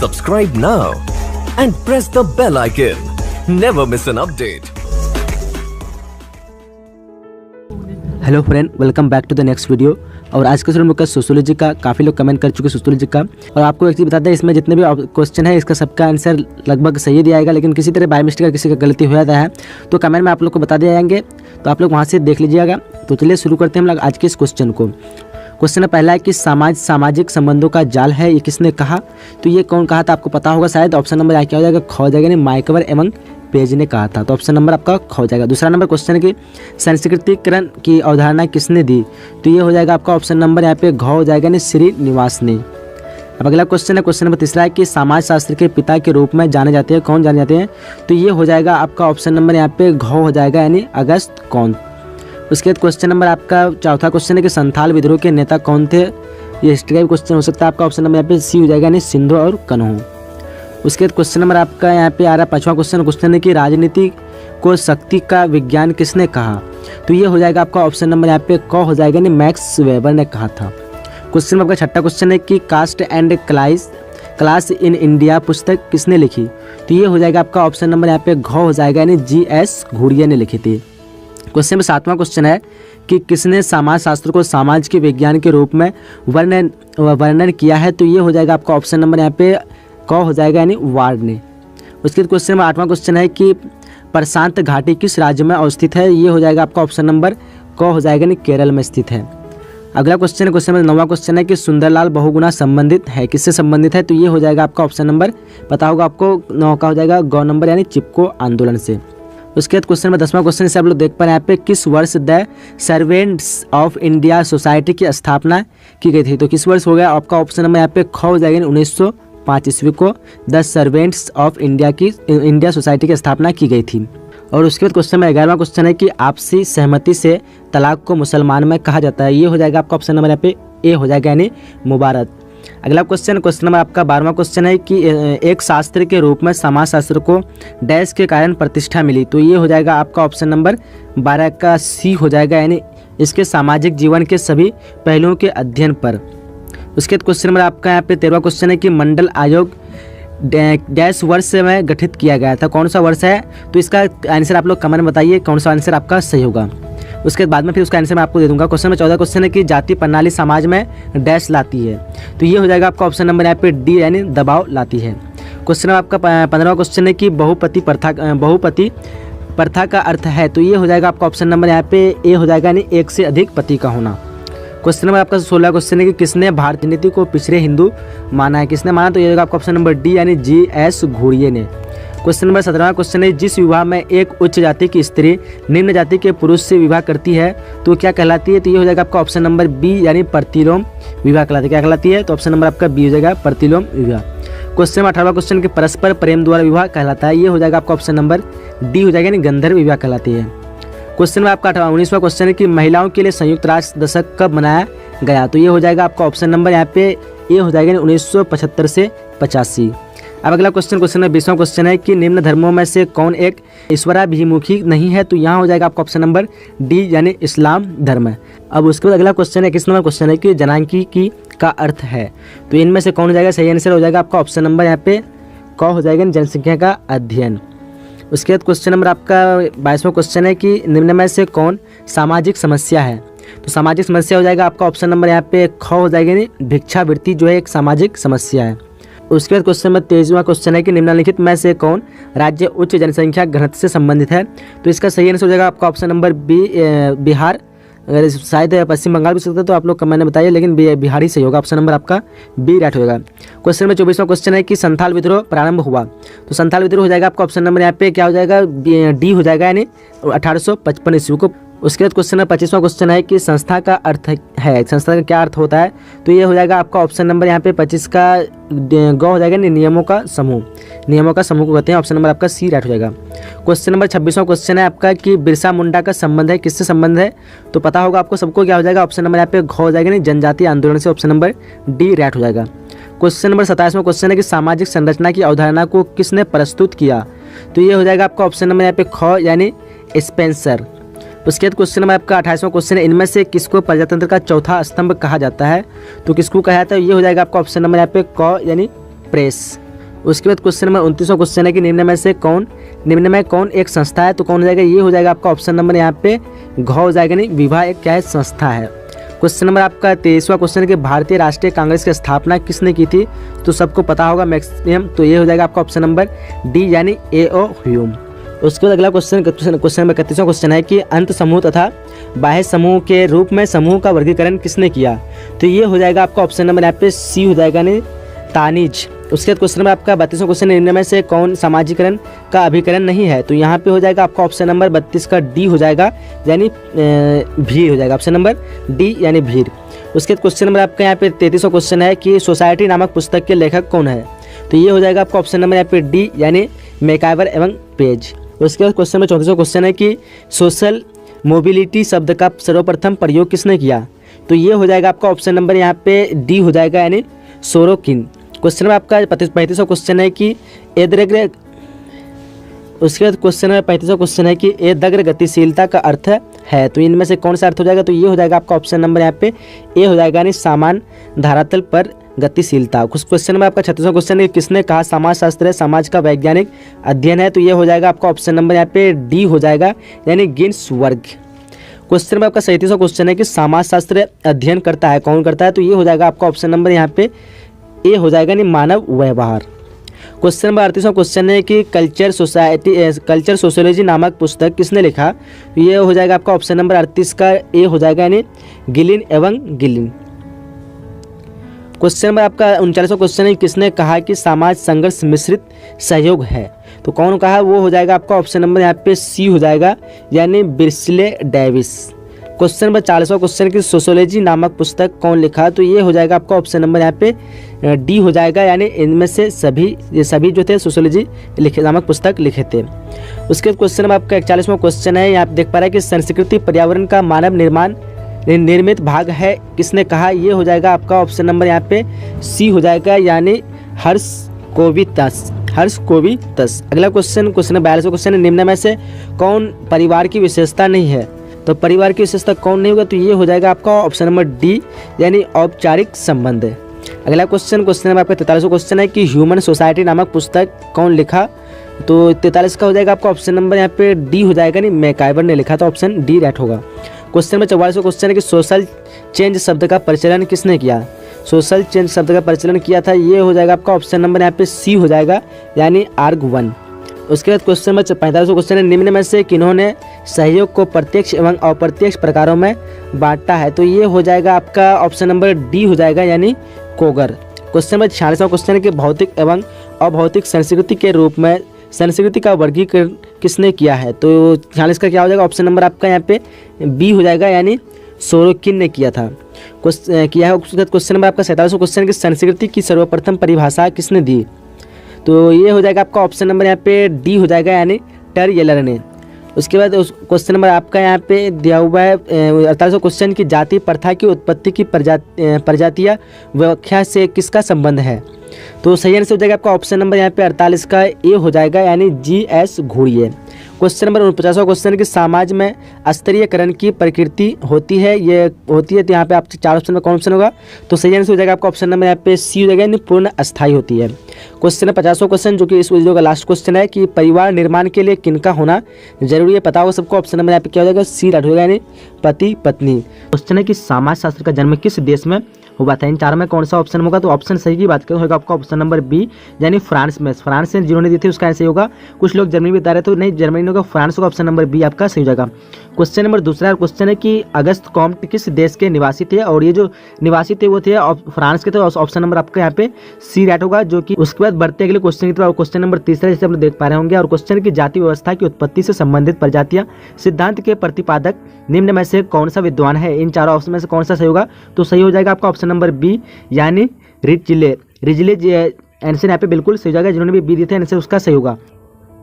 Subscribe now and press the bell icon. Never miss an update. Hello friend, welcome back to the next video. और आज के video में sociology का काफ़ी लोग कमेंट कर चुके हैं सोशियोलॉजी का। और आपको एक चीज़ बता दें, इसमें जितने भी क्वेश्चन है इसका सबका आंसर लगभग सही दिया जाएगा, लेकिन किसी तरह बाय मिस्टेक का किसी का गलती हो जाता है तो कमेंट में आप लोग को बता दिए जाएंगे, तो आप लोग वहाँ से देख लीजिएगा। तो चलिए शुरू करते हैं हम लोग आज के इस क्वेश्चन को। क्वेश्चन पहला है कि सामाजिक संबंधों का जाल है, ये किसने कहा? तो ये कौन कहा था आपको पता होगा शायद। ऑप्शन नंबर क्या हो जाएगा? ख हो जाएगा। नहीं, माइकवर एवं पेज ने कहा था, तो ऑप्शन नंबर आपका ख हो जाएगा। दूसरा नंबर क्वेश्चन है कि संस्कृतिकरण की अवधारणा किसने दी? तो ये हो जाएगा आपका ऑप्शन नंबर यहाँ पे घ हो जाएगा, नहीं श्रीनिवास ने। अब अगला क्वेश्चन है, क्वेश्चन नंबर तीसरा है कि समाज शास्त्र के पिता के रूप में जाने जाते हैं, कौन जाने जाते हैं? तो ये हो जाएगा आपका ऑप्शन नंबर यहाँ पे घ हो जाएगा, यानी अगस्त कौन। उसके बाद क्वेश्चन नंबर आपका चौथा क्वेश्चन है कि संथाल विद्रोह के नेता कौन थे? ये हिस्ट्री का भी क्वेश्चन हो सकता है आपका। ऑप्शन नंबर यहाँ पे सी हो जाएगा, यानी सिंधु और कन्हू। उसके बाद क्वेश्चन नंबर आपका यहाँ पे आ रहा है पांचवा क्वेश्चन है कि राजनीति को शक्ति का विज्ञान किसने कहा? तो ये हो जाएगा आपका ऑप्शन नंबर यहाँ पे क हो जाएगा, यानी मैक्स वेबर ने कहा था। क्वेश्चन नंबर आपका छठा क्वेश्चन है कि caste and class in India पुस्तक किसने लिखी? तो ये हो जाएगा आपका ऑप्शन नंबर यहाँ पे घ हो जाएगा, यानी GS घुरिया ने लिखी थी। क्वेश्चन में सातवां क्वेश्चन है कि किसने समाज शास्त्र को समाज के विज्ञान के रूप में वर्णन किया है? तो ये हो जाएगा आपका ऑप्शन नंबर यहाँ पे क हो जाएगा, यानी वार्ड ने। उसके बाद क्वेश्चन में आठवां क्वेश्चन है कि प्रशांत घाटी किस राज्य में अवस्थित है? ये हो जाएगा आपका ऑप्शन नंबर क हो जाएगा, यानी केरल में स्थित है। अगला क्वेश्चन है, क्वेश्चन में नौवां क्वेश्चन है कि सुंदरलाल बहुगुणा संबंधित है, किससे संबंधित है? तो ये हो जाएगा आपका ऑप्शन नंबर पता होगा आपको, नौ का हो जाएगा ग नंबर, यानी चिपको आंदोलन से। उसके बाद क्वेश्चन में 10वां क्वेश्चन से आप लोग देख पा रहे हैं यहाँ पे किस वर्ष the servants of India society की स्थापना की गई थी? तो किस वर्ष हो गया आपका ऑप्शन नंबर यहाँ पे ख हो जाएगा, 1905 ईस्वी को the servants of India society की स्थापना की गई थी। और उसके बाद क्वेश्चन में 11वां क्वेश्चन है कि आपसी सहमति से तलाक को मुसलमान में कहा जाता है? ये हो जाएगा आपका ऑप्शन नंबर यहाँ पे ए हो जाएगा, यानी मुबारक। अगला क्वेश्चन नंबर आपका 12वां क्वेश्चन है कि एक शास्त्र के रूप में समाज शास्त्र को डैश के कारण प्रतिष्ठा मिली? तो ये हो जाएगा आपका ऑप्शन नंबर 12 का सी हो जाएगा, यानी इसके सामाजिक जीवन के सभी पहलुओं के अध्ययन पर। उसके बाद क्वेश्चन नंबर आपका यहाँ पे 13वां क्वेश्चन है कि मंडल आयोग डैश वर्ष में गठित किया गया था, कौन सा वर्ष है? तो इसका आंसर आप लोग कमेंट में बताइए कौन सा आंसर आपका सही होगा। उसके बाद में फिर उसका आंसर मैं आपको दे दूंगा। क्वेश्चन में 14 क्वेश्चन है कि जाति प्रणाली समाज में डैश लाती है? तो ये हो जाएगा आपका ऑप्शन नंबर यहाँ पे डी, यानी दबाव लाती है। क्वेश्चन में आपका 15वां क्वेश्चन है कि बहुपति प्रथा का अर्थ है? तो ये हो जाएगा आपका ऑप्शन नंबर यहाँ पे ए हो जाएगा, यानी एक से अधिक पति का होना। क्वेश्चन नंबर आपका 16 क्वेश्चन है कि किसने भारतीय नीति को पिछड़े हिंदू माना है? किसने माना? तो ये होगा आपका ऑप्शन नंबर डी, यानी GS घुरिये ने। क्वेश्चन नंबर 17वां क्वेश्चन है जिस विवाह में एक उच्च जाति की स्त्री निम्न जाति के पुरुष से विवाह करती है तो क्या कहलाती है? तो ये हो जाएगा आपका ऑप्शन नंबर बी, यानी प्रतिलोम विवाह कहलाती है। क्या कहलाती है? तो ऑप्शन नंबर आपका बी हो जाएगा, प्रतिलोम विवाह। क्वेश्चन नंबर 18वां क्वेश्चन के परस्पर प्रेम द्वारा विवाह कहलाता है? ये हो जाएगा आपका ऑप्शन नंबर डी हो जाएगा, यानी गंधर्व विवाह कहलाती है। क्वेश्चन में आपका 19वां क्वेश्चन है कि महिलाओं के लिए संयुक्त राष्ट्र दशक कब मनाया गया? तो ये हो जाएगा आपका ऑप्शन नंबर यहाँ पे ए हो जाएगा, 1975 से 85। अब अगला क्वेश्चन में 20वां क्वेश्चन है कि निम्न धर्मों में से कौन एक ईश्वराभिमुखी नहीं है? तो यहाँ हो जाएगा आपका ऑप्शन नंबर डी, यानी इस्लाम धर्म है। अब उसके बाद अगला क्वेश्चन है 21 नंबर क्वेश्चन है कि जनांकीकी का अर्थ है? तो इनमें से कौन हो जाएगा? सही आंसर हो जाएगा आपका ऑप्शन नंबर यहाँ पे क हो जाएगा, जनसंख्या का अध्ययन। उसके बाद क्वेश्चन नंबर आपका 22वां क्वेश्चन है कि निम्न में से कौन सामाजिक समस्या है? तो सामाजिक समस्या हो जाएगा आपका ऑप्शन नंबर यहाँ पे ख हो जाएगा, यानी भिक्षावृत्ति जो है एक सामाजिक समस्या है। उसके बाद क्वेश्चन में 23वां क्वेश्चन है कि निम्नलिखित में से कौन राज्य उच्च जनसंख्या घनत्व से संबंधित है? तो इसका सही आंसर हो जाएगा आपका ऑप्शन नंबर बी, बिहार। अगर शायद पश्चिम बंगाल भी सकता है तो आप लोग कमेंट में बताइए, लेकिन बिहार ही सही होगा, ऑप्शन नंबर आपका बी राइट होगा। क्वेश्चन में 24वां क्वेश्चन है कि संथाल विद्रोह प्रारंभ हुआ? तो संथाल विद्रोह हो जाएगा आपका ऑप्शन नंबर यहाँ पे क्या हो जाएगा, डी हो जाएगा, यानी 1855 ईस्वी को। उसके बाद क्वेश्चन में 25वां क्वेश्चन है कि संस्था का अर्थ है, संस्था का क्या अर्थ होता है? तो ये हो जाएगा आपका ऑप्शन नंबर यहाँ पे 25 का ग हो जाएगा, नियमों का समूह को कहते हैं, ऑप्शन नंबर आपका सी राइट हो जाएगा। क्वेश्चन नंबर 26वां क्वेश्चन है आपका कि बिरसा मुंडा का संबंध है, किससे संबंध है? तो पता होगा आपको सबको, क्या हो जाएगा ऑप्शन नंबर यहाँ पे घ हो जाएगा, जनजातीय आंदोलन से, ऑप्शन नंबर डी राइट हो जाएगा। क्वेश्चन नंबर 27वां क्वेश्चन है कि सामाजिक संरचना की अवधारणा को किसने प्रस्तुत किया? तो ये हो जाएगा आपका ऑप्शन नंबर यहाँ पे ख, यानी स्पेंसर। उसके बाद क्वेश्चन नंबर आपका 28वां क्वेश्चन है, इनमें से किसको प्रजातंत्र का चौथा स्तंभ कहा जाता है? तो किसको कहा जाता है? ये हो जाएगा आपका ऑप्शन नंबर यहाँ पे क, यानी प्रेस। उसके बाद क्वेश्चन नंबर 29वां क्वेश्चन है कि निम्न में कौन एक संस्था है। तो कौन हो जाएगा, ये हो जाएगा आपका ऑप्शन नंबर यहाँ पे घ हो जाएगा, नहीं विवाह एक क्या है, संस्था है। क्वेश्चन नंबर आपका 23वां क्वेश्चन है कि भारतीय राष्ट्रीय कांग्रेस की स्थापना किसने की थी। तो सबको पता होगा मैक्सिमम, तो ये हो जाएगा आपका ऑप्शन नंबर डी यानी A.O. ह्यूम। उसके बाद अगला क्वेश्चन नंबर 31वां क्वेश्चन है कि अंत समूह तथा बाह्य समूह के रूप में समूह का वर्गीकरण किसने किया। तो ये हो जाएगा आपका ऑप्शन नंबर यहाँ पे सी हो जाएगा, नहीं तानिज। उसके बाद क्वेश्चन नंबर आपका 32वां क्वेश्चन, निम्न में से कौन सामाजिकरण का अभिकरण नहीं है। तो यहाँ पे हो जाएगा आपका ऑप्शन नंबर 32 का डी हो जाएगा, यानी भीड़ हो जाएगा, ऑप्शन नंबर डी यानी भीड़। उसके बाद क्वेश्चन नंबर आपका यहाँ पे 33वां क्वेश्चन है कि सोसाइटी नामक पुस्तक के लेखक कौन है। तो ये हो जाएगा आपका ऑप्शन नंबर यहाँ पे डी यानी मैकाइवर एवं पेज। उसके बाद क्वेश्चन नंबर 34वां क्वेश्चन है कि सोशल मोबिलिटी शब्द का सर्वप्रथम प्रयोग किसने किया। तो ये हो जाएगा आपका ऑप्शन नंबर यहाँ पे डी हो जाएगा, यानी सोरोकिन। क्वेश्चन में आपका 35वां क्वेश्चन है कि उसके बाद क्वेश्चन में 35वां क्वेश्चन है कि एदग्र गतिशीलता का अर्थ है। तो इनमें से कौन सा अर्थ हो जाएगा। तो ये हो जाएगा आपका ऑप्शन नंबर यहाँ पे ए हो जाएगा, यानी सामान धरातल पर गतिशीलता। कुछ क्वेश्चन में आपका 36वां क्वेश्चन है कि किसने कहा समाज शास्त्र है समाज का वैज्ञानिक अध्ययन है। तो ये हो जाएगा आपका ऑप्शन नंबर यहाँ पे डी हो जाएगा, यानी गिन्सबर्ग। क्वेश्चन में आपका 37वां क्वेश्चन है कि समाज शास्त्र अध्ययन करता है, कौन करता है। तो ये हो जाएगा आपका ऑप्शन नंबर यहाँ पे ए हो जाएगा, नहीं मानव व्यवहार। क्वेश्चन नंबर 38वां क्वेश्चन है कि कल्चर सोशियोलॉजी नामक पुस्तक किसने लिखा। तो ये हो जाएगा आपका ऑप्शन नंबर 38 का ए हो जाएगा, यानी गिलिन एवं गिलिन। क्वेश्चन नंबर आपका 39वां क्वेश्चन है किसने कहा कि समाज संघर्ष मिश्रित सहयोग है। तो कौन कहा, वो हो जाएगा आपका ऑप्शन नंबर यहाँ पे सी हो जाएगा, यानी बिर्सले डेविस। क्वेश्चन नंबर 40वां क्वेश्चन की सोशियोलॉजी नामक पुस्तक कौन लिखा। तो ये हो जाएगा आपका ऑप्शन नंबर यहाँ पे डी हो जाएगा, यानी इनमें से ये सभी जो थे सोशियोलॉजी नामक पुस्तक लिखे थे। उसके बाद क्वेश्चन नंबर आपका 41वां क्वेश्चन है, यहाँ पे देख पा रहे हैं कि संस्कृति पर्यावरण का मानव निर्मित भाग है, किसने कहा। ये हो जाएगा आपका ऑप्शन नंबर यहाँ पे सी हो जाएगा, यानी हर्ष कोवितस। अगला क्वेश्चन नंबर 42वां क्वेश्चन है, निम्न में से कौन परिवार की विशेषता नहीं है। तो परिवार की विशेषता कौन नहीं होगा। तो ये हो जाएगा आपका ऑप्शन नंबर डी, यानी औपचारिक संबंध। अगला क्वेश्चन नंबर आपका 43वां क्वेश्चन है कि ह्यूमन सोसाइटी नामक पुस्तक कौन लिखा। तो 43 का हो जाएगा आपका ऑप्शन नंबर यहाँ पे डी हो जाएगा, नहीं मैकाइवर ने लिखा, तो ऑप्शन डी राइट होगा। क्वेश्चन नंबर 44वां क्वेश्चन है कि सोशल चेंज शब्द का प्रचलन किसने किया। सोशल चेंज शब्द का प्रचलन किया था, ये हो जाएगा आपका ऑप्शन नंबर यहाँ पे सी हो जाएगा, यानी आर्गवन। उसके बाद क्वेश्चन नंबर 45वां क्वेश्चन है, निम्न में से किन्होंने सहयोग को प्रत्यक्ष एवं अप्रत्यक्ष प्रकारों में बांटा है। तो ये हो जाएगा आपका ऑप्शन नंबर डी हो जाएगा, यानी कोगर। क्वेश्चन नंबर 46वां क्वेश्चन है कि भौतिक एवं अभौतिक संस्कृति के रूप में संस्कृति का वर्गीकरण किसने किया है। तो 46 का क्या हो जाएगा, ऑप्शन नंबर आपका यहाँ पे बी हो जाएगा, यानी सोरोकिन ने किया था किया है। क्वेश्चन नंबर आपका 47वां क्वेश्चन कि संस्कृति की सर्वप्रथम परिभाषा किसने दी। तो ये हो जाएगा आपका ऑप्शन नंबर यहाँ पे डी हो जाएगा, यानी टर्यलर ने। उसके बाद क्वेश्चन नंबर आपका यहाँ पे दिया हुआ है 48वां क्वेश्चन की जाति प्रथा की उत्पत्ति की प्रजातीय व्याख्या से किसका संबंध है। तो सही आंसर हो जाएगा आपका ऑप्शन नंबर यहाँ पे 48 का ए हो जाएगा, यानी GS घूरिए। क्वेश्चन नंबर 49वां क्वेश्चन कि समाज में स्तरीयकरण की प्रकृति होती है, तो यहाँ पे आपके 4 ऑप्शन में कौन ऑप्शन होगा। तो सही आंसर हो जाएगा आपका ऑप्शन नंबर यहाँ पे सी हो जाएगा, यानी पूर्ण अस्थायी होती है। क्वेश्चन नंबर 50वां क्वेश्चन जो कि इस वीडियो का लास्ट क्वेश्चन है कि परिवार निर्माण के लिए किनका होना जरूरी है, पता होगा सबको। ऑप्शन नंबर यहाँ पे क्या हो जाएगा, सी राइट होगा, यानी पति पत्नी। क्वेश्चन है कि समाज शास्त्र का जन्म किस देश में हुआ था। इन चारों में कौन सा ऑप्शन होगा। तो ऑप्शन सही की बात करें होगा आपका ऑप्शन नंबर बी, यानी फ्रांस में। फ्रांस से जिन्होंने दी थी उसका आंसर होगा। कुछ लोग जर्मनी बता रहे थे, नहीं जर्मनी होगा, फ्रांस होगा, ऑप्शन नंबर बी आपका सही हो जाएगा। क्वेश्चन नंबर दूसरा क्वेश्चन है कि अगस्त कॉम्ट किस देश के निवासी थे, और ये जो निवासी थे वो थे फ्रांस के थे। ऑप्शन नंबर आपका यहाँ पे सी राइट होगा। जो कि उसके बाद बढ़ते अगले क्वेश्चन की तरफ, क्वेश्चन नंबर तीसरा जैसे आप लोग देख पा रहे होंगे, और क्वेश्चन की जाति व्यवस्था की उत्पत्ति से संबंधित प्रजातियां सिद्धांत के प्रतिपादक निम्न में से कौन सा विद्वान है। इन चारों ऑप्शन में से कौन सा सही होगा। तो सही हो जाएगा आपका ऑप्शन नंबर बी, यानी रिजले आंसर यहाँ पे बिल्कुल सही हो जाएगा। जिन्होंने भी बी दिए थे आंसर उसका सही होगा।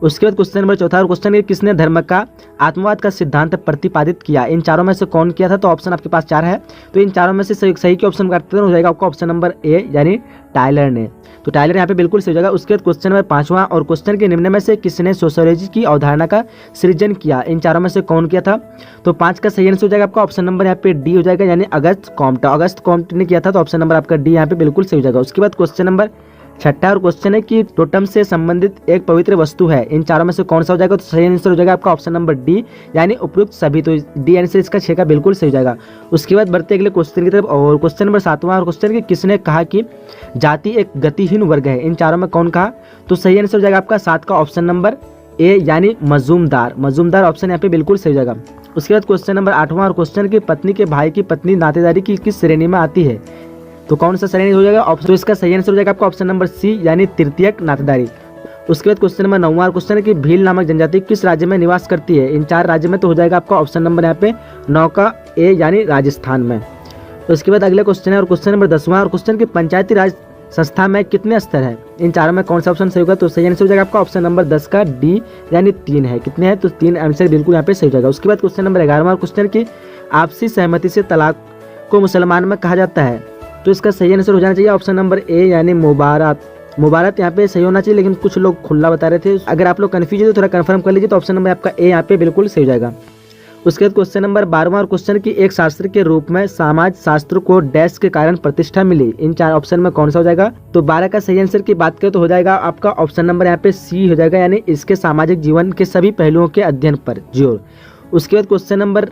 उसके बाद क्वेश्चन नंबर चौथा और क्वेश्चन है किसने धर्म का आत्मवाद का सिद्धांत प्रतिपादित किया। इन चारों में से कौन किया था। तो ऑप्शन आपके पास 4 है, तो इन चारों में से सही के ऑप्शन करते हो जाएगा आपका ऑप्शन नंबर ए, यानी टाइलर ने। तो टाइलर यहाँ पे बिल्कुल सही हो जाएगा। उसके बाद क्वेश्चन नंबर 5वां और क्वेश्चन के निम्न में से किसने सोशियोलॉजी की अवधारणा का सृजन किया। इन चारों में से कौन किया था। तो 5 का सही आंसर हो जाएगा आपका ऑप्शन नंबर यहाँ पे डी हो जाएगा, यानी अगस्त कॉम्ट ने किया था। तो ऑप्शन नंबर आपका डी यहाँ पे बिल्कुल सही हो जाएगा। उसके बाद क्वेश्चन नंबर छठा और क्वेश्चन है कि टोटम से संबंधित एक पवित्र वस्तु है, इन चारों में से कौन सा हो जाएगा? तो सही आंसर हो जाएगा आपका ऑप्शन नंबर डी यानी उपयुक्त सभी। तो डी आंसर इसका 6 का बिल्कुल सही हो जाएगा। उसके बाद बढ़ते अगले क्वेश्चन की तरफ और क्वेश्चन नंबर 7वां और क्वेश्चन कि किसने कहा कि जाति एक गतिहीन वर्ग है, इन चारों में कौन कहा? तो सही आंसर हो जाएगा आपका 7 का ऑप्शन नंबर ए यानी मजूमदार। मजूमदार ऑप्शन यहाँ पे बिल्कुल सही हो जाएगा। उसके बाद क्वेश्चन नंबर 8वां और क्वेश्चन की पत्नी के भाई की पत्नी नातेदारी की किस श्रेणी में आती है? तो कौन सा श्रेणी हो जाएगा? तो इसका सही आंसर हो जाएगा आपका ऑप्शन नंबर सी यानी तृतीयक नातेदारी। उसके बाद क्वेश्चन नंबर 9वां क्वेश्चन है कि भील नामक जनजाति किस राज्य में निवास करती है? इन 4 राज्य में तो हो जाएगा आपका ऑप्शन नंबर यहाँ पे 9 का ए यानी राजस्थान में। तो उसके बाद अगला क्वेश्चन है और क्वेश्चन नंबर 10वां और क्वेश्चन की पंचायती राज संस्था में कितने स्तर है? इन चारों में कौन सा ऑप्शन सही होगा? तो सही आंसर हो जाएगा आपका ऑप्शन नंबर 10 का डी यानी 3 है। कितने हैं? तो 3 आंसर बिल्कुल यहाँ पे सही हो जाएगा। उसके बाद क्वेश्चन नंबर 11वां क्वेश्चन की आपसी सहमति से तलाक को मुसलमान में कहा जाता है? तो इसका सही आंसर हो जाना चाहिए ऑप्शन नंबर ए यानी मुबारत। मुबारत यहाँ पे सही होना चाहिए, लेकिन कुछ लोग खुला बता रहे थे। अगर आप लोग कन्फ्यूज है तो थोड़ा कंफर्म कर लीजिए। तो ऑप्शन नंबर आपका ए यहाँ पे बिल्कुल सही हो जाएगा। उसके बाद क्वेश्चन नंबर 12वां और क्वेश्चन की एक शास्त्र के रूप में समाज शास्त्र को डैश के कारण प्रतिष्ठा मिली, इन 4 ऑप्शन में कौन सा हो जाएगा? तो 12 का सही आंसर की बात करें तो हो जाएगा आपका ऑप्शन नंबर यहाँ पे सी हो जाएगा यानी इसके सामाजिक जीवन के सभी पहलुओं के अध्ययन पर जोर। उसके बाद क्वेश्चन नंबर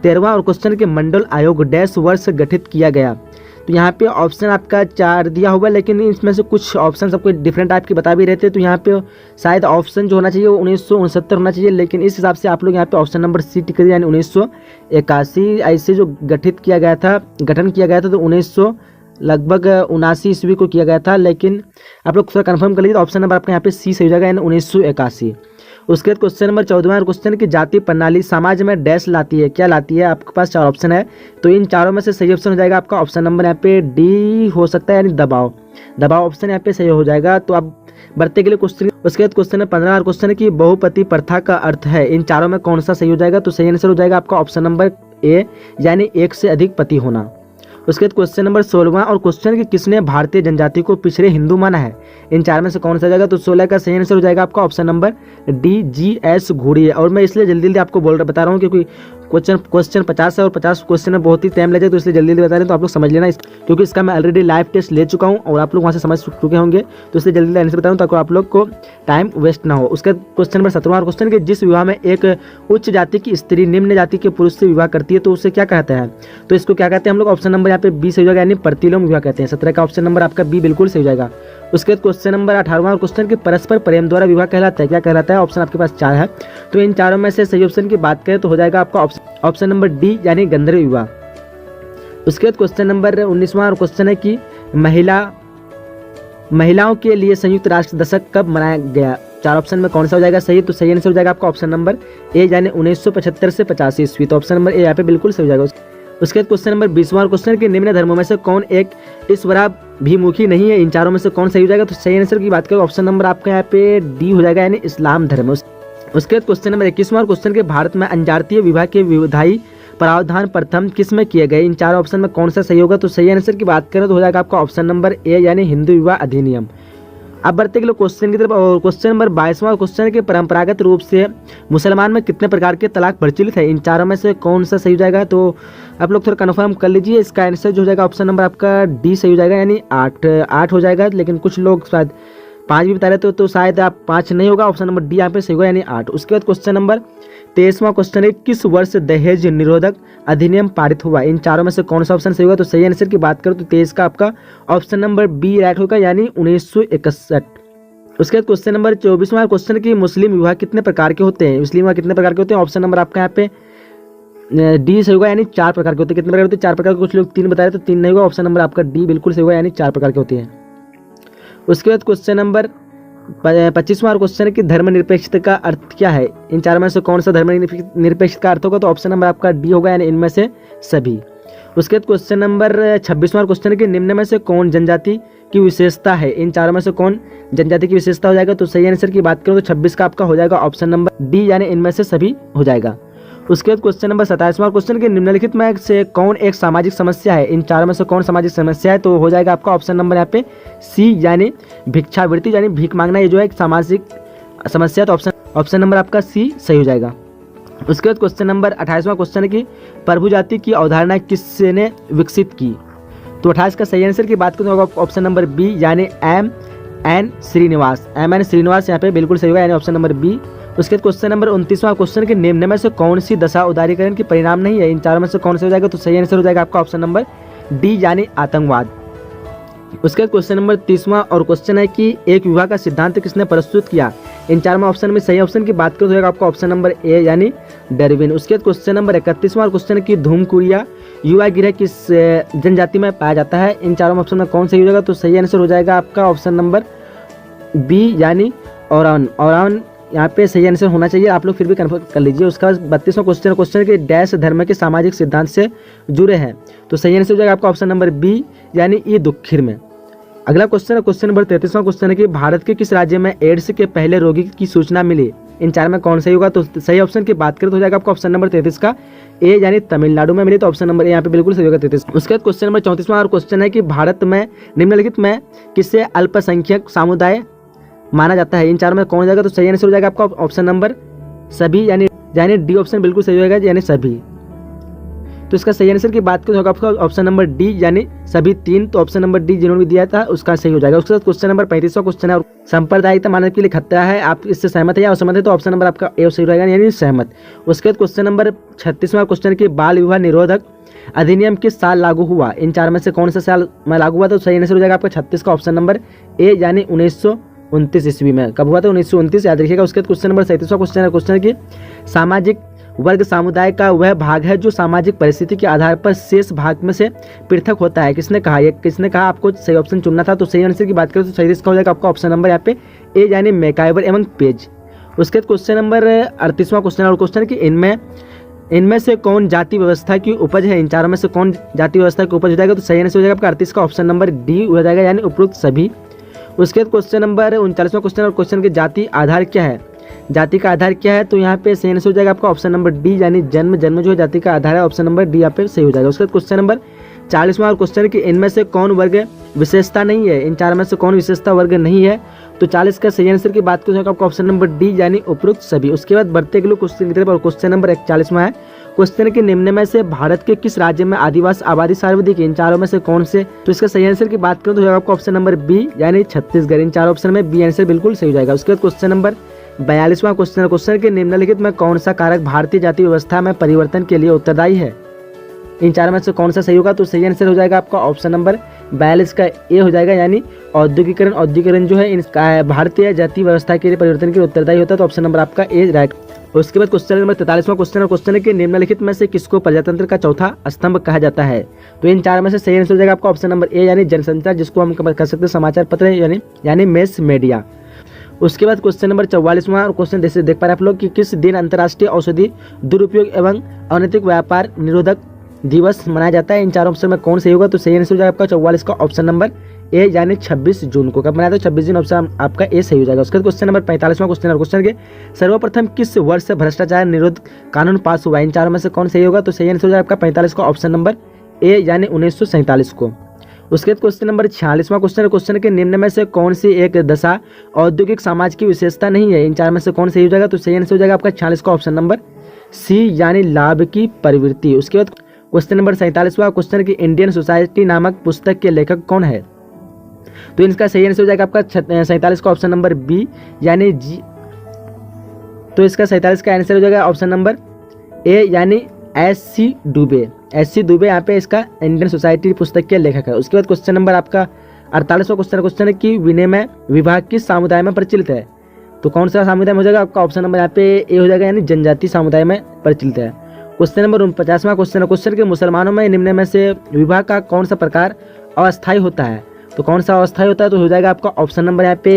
13वां और क्वेश्चन के मंडल आयोग डैश वर्ष गठित किया गया? तो यहाँ पे ऑप्शन आपका 4 दिया हुआ, लेकिन इसमें से कुछ ऑप्शन सबको डिफरेंट टाइप के बता भी रहते हैं। तो यहाँ पे शायद ऑप्शन जो होना चाहिए वो 1969 होना चाहिए, लेकिन इस हिसाब से आप लोग यहाँ पे ऑप्शन नंबर सी टिक करिए यानी 1981 ऐसे जो गठन किया गया था तो 1900 लगभग 79 ईस्वी को किया गया था, लेकिन आप लोग थोड़ा कंफर्म कर लीजिए। तो ऑप्शन नंबर आपका यहाँ पे सी सही हो जाएगा यानी 1981। उसके बाद क्वेश्चन नंबर 14वां क्वेश्चन की जाति प्रणाली समाज में डैश लाती है? क्या लाती है? आपके पास 4 ऑप्शन है, तो इन चारों में से सही ऑप्शन हो जाएगा आपका ऑप्शन नंबर यहाँ पे डी हो सकता है यानी दबाव। दबाव ऑप्शन यहाँ पे सही हो जाएगा। तो अब बढ़ते के लिए क्वेश्चन। उसके बाद क्वेश्चन है 15वां क्वेश्चन की बहुपति प्रथा का अर्थ है, इन चारों में कौन सा सही हो जाएगा? तो सही आंसर हो जाएगा आपका ऑप्शन नंबर ए यानी एक से अधिक पति होना। उसके बाद क्वेश्चन नंबर 16वां और क्वेश्चन कि किसने भारतीय जनजाति को पिछड़े हिंदू माना है? इन 4 में से कौन सा हो जाएगा? तो 16 का सही आंसर हो जाएगा आपका ऑप्शन नंबर डी GS घोड़िये। और मैं इसलिए जल्दी जल्दी आपको बता रहा हूँ क्योंकि क्वेश्चन 50 है और 50 क्वेश्चन में बहुत ही टाइम लगे, तो इसलिए जल्दी जल्दी बता रहे हैं। तो आप लोग समझ लेना क्योंकि इसका मैं ऑलरेडी लाइव टेस्ट ले चुका हूँ और आप लोग वहाँ से समझ चुके होंगे, तो इसलिए जल्दी आंसर बता रहा हूँ ताकि आप लोग को टाइम वेस्ट ना हो। उसका क्वेश्चन नंबर 17वां क्वेश्चन कि जिस विवाह में एक उच्च जाति की स्त्री निम्न जाति के पुरुष से विवाह करती है तो उसे क्या कहते हैं? तो इसको क्या कहते हैं हम लोग? ऑप्शन नंबर यहाँ पे बी सही हो जाएगा यानी प्रतिलोम विवाह कहते हैं। 17 का ऑप्शन नंबर आपका बी बिल्कुल सही हो जाएगा। उसके बाद क्वेश्चन नंबर 18वां क्वेश्चन कि परस्पर प्रेम द्वारा विवाह कहलाता है? क्या कहलाता है? ऑप्शन आपके पास 4 है, तो इन चारों में से सही ऑप्शन की बात करें तो हो जाएगा आपका ऑप्शन नंबर डी यानी गंधर्व विवाह। उसके बाद क्वेश्चन नंबर 19वां क्वेश्चन है कि महिलाओं के लिए संयुक्त राष्ट्र दशक कब मनाया गया? 4 ऑप्शन में कौन सा हो जाएगा सही? तो सही आंसर हो जाएगा आपका ऑप्शन नंबर ए यानी 1975 से 85 ईस्वी। तो ऑप्शन नंबर ए यहाँ पे बिल्कुल सही हो जाएगा। उसके बाद क्वेश्चन नंबर 20वां क्वेश्चन के निम्न धर्मों में से कौन एक ईश्वराभिमुखी नहीं है? इन चारों में से कौन सही हो जाएगा? तो सही आंसर की बात करें ऑप्शन नंबर आपका यहाँ पे डी हो जाएगा यानी इस्लाम धर्म। उसके बाद क्वेश्चन नंबर 21वां क्वेश्चन के भारत में अंजातीय विवाह के विधायी प्रावधान प्रथम किस में किए गए? इन 4 ऑप्शन में कौन सा सही होगा? तो सही आंसर की बात करें तो हो जाएगा आपका ऑप्शन नंबर ए यानी हिंदू विवाह अधिनियम। अब बढ़ते के क्वेश्चन की तरफ और क्वेश्चन नंबर 22वां क्वेश्चन के परंपरागत रूप से मुसलमान में कितने प्रकार के तलाक प्रचलित है? इन चारों में से कौन सा सही हो जाएगा? तो आप लोग थोड़ा कन्फर्म कर लीजिए। इसका आंसर जो हो जाएगा ऑप्शन नंबर आपका डी सही हो जाएगा यानी 8 हो जाएगा, लेकिन कुछ लोग शायद 5 भी बता रहे तो शायद आप 5 नहीं होगा, ऑप्शन नंबर डी यहाँ पे सही होगा यानी 8। उसके बाद क्वेश्चन नंबर 23वां क्वेश्चन है किस वर्ष दहेज निरोधक अधिनियम पारित हुआ? इन चारों में से कौन सा ऑप्शन सही होगा? तो सही आंसर की बात करो तो 23 का आपका ऑप्शन नंबर बी राइट होगा यानी 1961। उसके बाद क्वेश्चन नंबर 24वां क्वेश्चन की मुस्लिम विवाह कितने प्रकार के होते हैं? मुस्लिम विवाह कितने प्रकार के होते हैं? ऑप्शन नंबर आपका यहाँ पे डी सही होगा यानी 4 प्रकार के होते हैं। कितने प्रकार के होते हैं? 4 प्रकार के। कुछ लोग 3 बता रहे तो 3 नहीं होगा, ऑप्शन नंबर आपका डी बिल्कुल सही होगा यानी 4 प्रकार के होते हैं। उसके बाद क्वेश्चन नंबर 25वां क्वेश्चन की धर्मनिरपेक्षता का अर्थ क्या है? इन 4 में से कौन सा धर्मनिरपेक्ष का अर्थ होगा? तो ऑप्शन नंबर आपका डी होगा यानी इनमें से सभी। उसके बाद क्वेश्चन नंबर 26वां क्वेश्चन के निम्न में से कौन जनजाति की विशेषता है? इन 4 में से कौन जनजाति की विशेषता हो जाएगा? तो सही आंसर की बात करूं तो 26 का आपका हो जाएगा ऑप्शन नंबर डी यानी इनमें से सभी हो जाएगा। उसके बाद क्वेश्चन नंबर 27वां क्वेश्चन के निम्नलिखित में से कौन एक सामाजिक समस्या है? इन 4 में से कौन सामाजिक समस्या है? तो हो जाएगा आपका ऑप्शन नंबर यहाँ पे सी यानी भिक्षावृत्ति यानी भीख मांगना, ये जो है एक सामाजिक समस्या। तो ऑप्शन नंबर आपका सी सही हो जाएगा। उसके बाद क्वेश्चन नंबर 28वां क्वेश्चन है कि प्रभु जाति की अवधारणा किसने विकसित की? तो 28 का सही आंसर की बात करूँ तो ऑप्शन नंबर बी यानी M N Srinivas, MN Srinivas यहाँ पे बिल्कुल सही होगा, यानी ऑप्शन नंबर बी। उसके बाद क्वेश्चन नंबर 29वां क्वेश्चन के निम्न में से कौन सी दशा उदारीकरण की परिणाम नहीं है, इन चारों में से कौन सा हो जाएगा, तो सही आंसर हो जाएगा आपका ऑप्शन नंबर डी यानी आतंकवाद। उसके बाद क्वेश्चन नंबर 30वां और क्वेश्चन है कि एक विवाह का सिद्धांत किसने प्रस्तुत किया, इन चार में ऑप्शन में सही ऑप्शन की बात करें तो होगा आपका ऑप्शन नंबर ए यानी डार्विन। उसके बाद क्वेश्चन नंबर 31वां और क्वेश्चन की धूमकुड़िया युवा गिरह किस जनजाति में पाया जाता है, इन चारों ऑप्शन में कौन सही हो जाएगा, तो सही आंसर हो जाएगा आपका ऑप्शन नंबर बी यानी औरान। औरान यहाँ पे सही आंसर होना चाहिए, आप लोग फिर भी कन्फर्म कर लीजिए। उसके बाद 32वां क्वेश्चन के डैश धर्म के सामाजिक सिद्धांत से जुड़े हैं, तो सही आंसर हो जाएगा आपका ऑप्शन नंबर बी यानी ई दुखिर में। अगला क्वेश्चन है क्वेश्चन नंबर 33वां क्वेश्चन है कि भारत के किस राज्य में एड्स के पहले रोगी की सूचना मिली, इन चार में कौन सही होगा, तो सही ऑप्शन की बात करें तो हो जाएगा आपका ऑप्शन नंबर 33 का ए यानी तमिलनाडु में मिली, तो ऑप्शन नंबर ए यहाँ पे बिल्कुल सही होगा 33। उसके बाद क्वेश्चन नंबर 34वां और क्वेश्चन है कि भारत में निम्नलिखित में किसे अल्पसंख्यक समुदाय माना जाता है, इन चारों में कौन जाएगा, तो सही आंसर हो जाएगा आपका ऑप्शन नंबर सभी यानी डी ऑप्शन बिल्कुल सही होगा यानी सभी। तो इसका सही आंसर की बात करें तो होगा आपका ऑप्शन नंबर डी यानी सभी 3, तो ऑप्शन नंबर डी जिन्होंने भी दिया था उसका सही हो जाएगा। उसके बाद क्वेश्चन नंबर 35वां क्वेश्चन है सांप्रदायिकता मानव के लिए खतरा है, आप इससे सहमत है या असहमत है, तो ऑप्शन नंबर आपका ए सही रहेगा यानी सहमत। उसके बाद क्वेश्चन नंबर 36वां क्वेश्चन की बाल विवाह निरोधक अधिनियम किस साल लागू हुआ, इन चार में से कौन सा साल में लागू हुआ, तो सही आंसर हो जाएगा आपका 36 का ऑप्शन नंबर ए यानी 1929 ईस्वी में। कब हुआ था, 1929 याद रखिएगा। उसके बाद क्वेश्चन नंबर 37वां क्वेश्चन है क्वेश्चन की सामाजिक वर्ग समुदाय का वह भाग है जो सामाजिक परिस्थिति के आधार पर शेष भाग में से पृथक होता है, किसने कहा, ये किसने कहा, आपको सही ऑप्शन चुनना था, तो सही आंसर की बात करें तो सही इसका हो जाएगा आपका ऑप्शन नंबर यहाँ पे ए यानी मैकाइवर एवं पेज। उसके बाद क्वेश्चन नंबर 38वां क्वेश्चन और क्वेश्चन कि इनमें से कौन जाति व्यवस्था की उपज है, इन चारों में से कौन जाति व्यवस्था की उपज हो जाएगा, तो सही आंसर हो जाएगा आपका 38 का ऑप्शन नंबर डी हो जाएगा यानी उपरोक्त सभी। उसके बाद क्वेश्चन नंबर 39वां क्वेश्चन और क्वेश्चन के जाति आधार क्या है, जाति का आधार क्या है, तो यहाँ पे सही आंसर हो जाएगा आपका ऑप्शन नंबर डी यानी जन्म जो है जाति का आधार है, ऑप्शन नंबर डी यहाँ पे सही हो जाएगा। उसके बाद क्वेश्चन नंबर 40वां और क्वेश्चन की इनमें से कौन वर्ग विशेषता नहीं है, इन चार में से कौन विशेषता वर्ग नहीं है, तो 40 का सही आंसर की बात करें तो आपका ऑप्शन नंबर डी यानी उपरोक्त सभी। उसके बाद बढ़ते अगले क्वेश्चन की तरफ और क्वेश्चन नंबर 41वां है क्वेश्चन के निम्न में से भारत के किस राज्य में आदिवासी आबादी सर्वाधिक, इन चारों में से कौन से, तो इसका सही आंसर की बात करें तो आपका ऑप्शन नंबर बी यानी छत्तीसगढ़, इन चार ऑप्शन में बी आंसर बिल्कुल सही हो जाएगा। उसके बाद क्वेश्चन नंबर 42वां क्वेश्चन के निम्नलिखित में कौन सा कारक भारतीय जाति व्यवस्था में परिवर्तन के लिए उत्तरदायी है, इन चार में से कौन सा सही होगा, तो सही आंसर हो जाएगा आपका ऑप्शन नंबर 42 का ए हो जाएगा यानी औद्योगिकरण जो है इनका भारतीय जाति व्यवस्था के लिए परिवर्तन के लिए उत्तरदायी होता है, तो ऑप्शन नंबर आपका ए राइट। उसके बाद क्वेश्चन नंबर 43वां क्वेश्चन और क्वेश्चन के निम्नलिखित में से किसको प्रजातंत्र का चौथा स्तंभ कहा जाता है, तो इन चार में से सही आंसर हो जाएगा आपका ऑप्शन नंबर ए यानी जनसंचार, जिसको हम कह सकते हैं समाचार पत्र यानी मेस मीडिया। उसके बाद क्वेश्चन नंबर 44वां और क्वेश्चन जैसे देख पा रहे आप लोग कि किस दिन अंतर्राष्ट्रीय औषधि दुरुपयोग एवं अनैतिक व्यापार निरोधक दिवस मनाया जाता है, इन चार ऑप्शन में कौन सही होगा, तो सही आंसर हो जाएगा आपका 44 का ऑप्शन नंबर ए यानी 26 जून को। कब मनाया था, 26 जून, ऑप्शन आपका ए सही हो जाएगा। उसके बाद क्वेश्चन नंबर 45वां क्वेश्चन और क्वेश्चन के सर्वप्रथम किस वर्ष से भ्रष्टाचार निरोध कानून पास हुआ, इन चारों में से कौन सही होगा, तो सही आंसर हो जाएगा आपका 45 का ऑप्शन नंबर ए यानी 1947 को। उसके बाद क्वेश्चन नंबर 46वां क्वेश्चन के निम्न में से कौन सी एक दशा औद्योगिक समाज की विशेषता नहीं है, इन चार में से कौन सही हो जाएगा, तो सही आंसर हो जाएगा आपका 46 का ऑप्शन नंबर सी यानी लाभ की प्रवृत्ति। उसके बाद क्वेश्चन नंबर 47वां क्वेश्चन की इंडियन सोसाइटी नामक पुस्तक के लेखक कौन है, तो इनका सही आंसर हो जाएगा आपका 47 का ऑप्शन नंबर बी यानी जी, तो इसका 47 का आंसर हो जाएगा ऑप्शन नंबर ए यानी एस.सी. दुबे यहाँ पे इसका इंडियन सोसाइटी पुस्तक के लेखक है। उसके बाद क्वेश्चन नंबर आपका 48वां क्वेश्चन है कि विनिमय विभाग किस समुदाय में प्रचलित है, तो कौन सा समुदाय में हो जाएगा, आपका ऑप्शन नंबर यहाँ पे ए हो जाएगा यानी जनजाति समुदाय में प्रचलित है। क्वेश्चन नंबर 49वां क्वेश्चन के मुसलमानों में निम्न में से विवाह का कौन सा प्रकार अस्थायी होता है, तो कौन सा अस्थायी होता है, तो हो जाएगा आपका ऑप्शन नंबर यहाँ पे